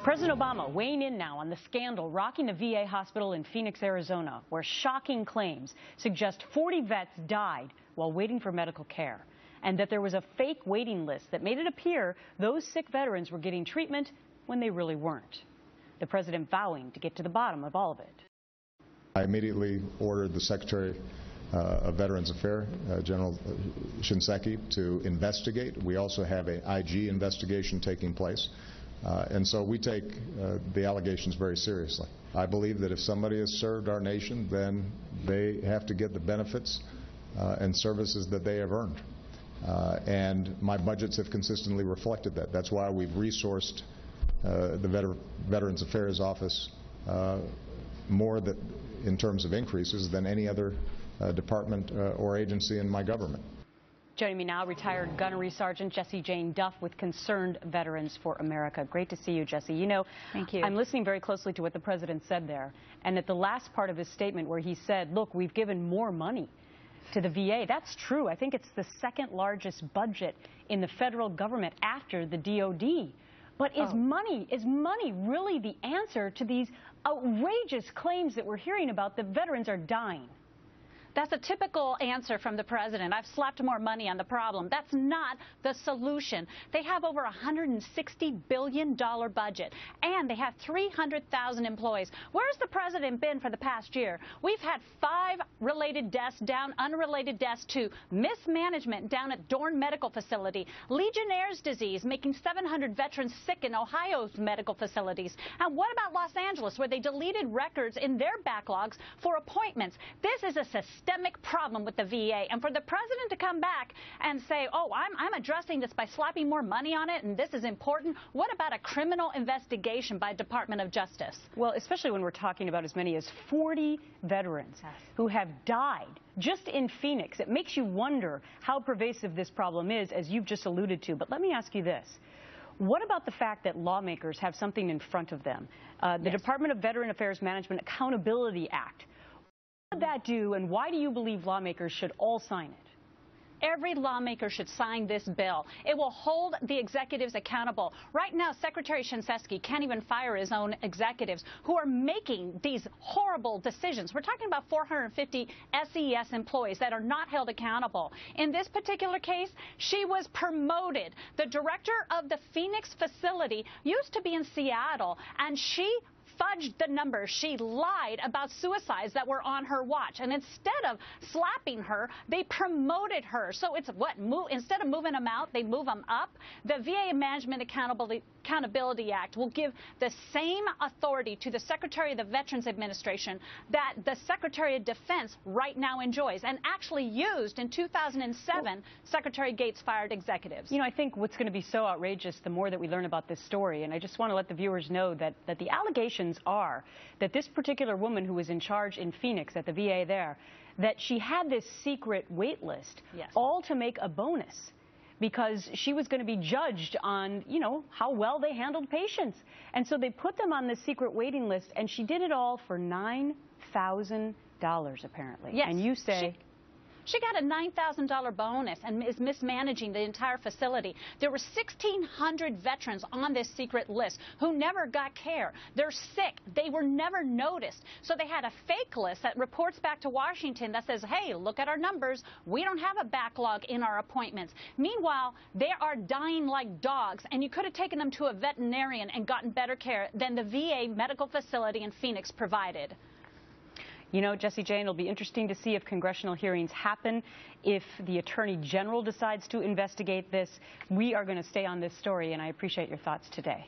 President Obama weighing in now on the scandal rocking a VA hospital in Phoenix, Arizona, where shocking claims suggest 40 vets died while waiting for medical care, and that there was a fake waiting list that made it appear those sick veterans were getting treatment when they really weren't. The president vowing to get to the bottom of all of it. I immediately ordered the Secretary of Veterans Affairs, General Shinseki, to investigate. We also have an IG investigation taking place. And so we take the allegations very seriously. I believe that if somebody has served our nation, then they have to get the benefits and services that they have earned. And my budgets have consistently reflected that. That's why we've resourced the Veterans Affairs Office more in terms of increases than any other department or agency in my government. Joining me now, retired Gunnery Sergeant Jessie Jane Duff with Concerned Veterans for America. Great to see you, Jessie. You know, thank you. I'm listening very closely to what the president said there, and at the last part of his statement where he said, look, we've given more money to the VA. That's true. I think it's the second largest budget in the federal government after the DOD. But is money really the answer to these outrageous claims that we're hearing about that veterans are dying? That's a typical answer from the president. I've slapped more money on the problem. That's not the solution. They have over $160 billion budget, and they have 300,000 employees. Where's the president been for the past year? We've had 5 related deaths down, unrelated deaths to mismanagement down at Dorn Medical Facility, Legionnaire's disease, making 700 veterans sick in Ohio's medical facilities. And what about Los Angeles, where they deleted records in their backlogs for appointments? This is a systemic problem with the VA, and for the president to come back and say, oh, I'm addressing this by slapping more money on it and this is important. What about a criminal investigation by Department of Justice? Well, especially when we're talking about as many as 40 veterans who have died just in Phoenix. It makes you wonder how pervasive this problem is, as you've just alluded to. But let me ask you this. What about the fact that lawmakers have something in front of them? The Department of Veteran Affairs Management Accountability Act. What would that do, and why do you believe lawmakers should all sign it? Every lawmaker should sign this bill. It will hold the executives accountable. Right now, Secretary Shinseki can't even fire his own executives who are making these horrible decisions. We're talking about 450 SES employees that are not held accountable. In this particular case, she was promoted. The director of the Phoenix facility used to be in Seattle, and she fudged the numbers. She lied about suicides that were on her watch. And instead of slapping her, they promoted her. So it's what? Instead of moving them out, they move them up. The VA Management Accountability Act will give the same authority to the Secretary of the Veterans Administration that the Secretary of Defense right now enjoys, and actually used in 2007. Secretary Gates fired executives. You know, I think what's going to be so outrageous the more that we learn about this story, and I just want to let the viewers know that the allegations are that this particular woman who was in charge in Phoenix at the VA there, that she had this secret wait list, all to make a bonus, because she was going to be judged on, you know, how well they handled patients. And so they put them on this secret waiting list, and she did it all for $9,000 apparently. Yes. And you say... She got a $9,000 bonus and is mismanaging the entire facility. There were 1,600 veterans on this secret list who never got care. They're sick. They were never noticed. So they had a fake list that reports back to Washington that says, hey, look at our numbers. We don't have a backlog in our appointments. Meanwhile, they are dying like dogs, and you could have taken them to a veterinarian and gotten better care than the VA medical facility in Phoenix provided. You know, Jessie Jane, it'll be interesting to see if congressional hearings happen, if the Attorney General decides to investigate this. We are going to stay on this story, and I appreciate your thoughts today.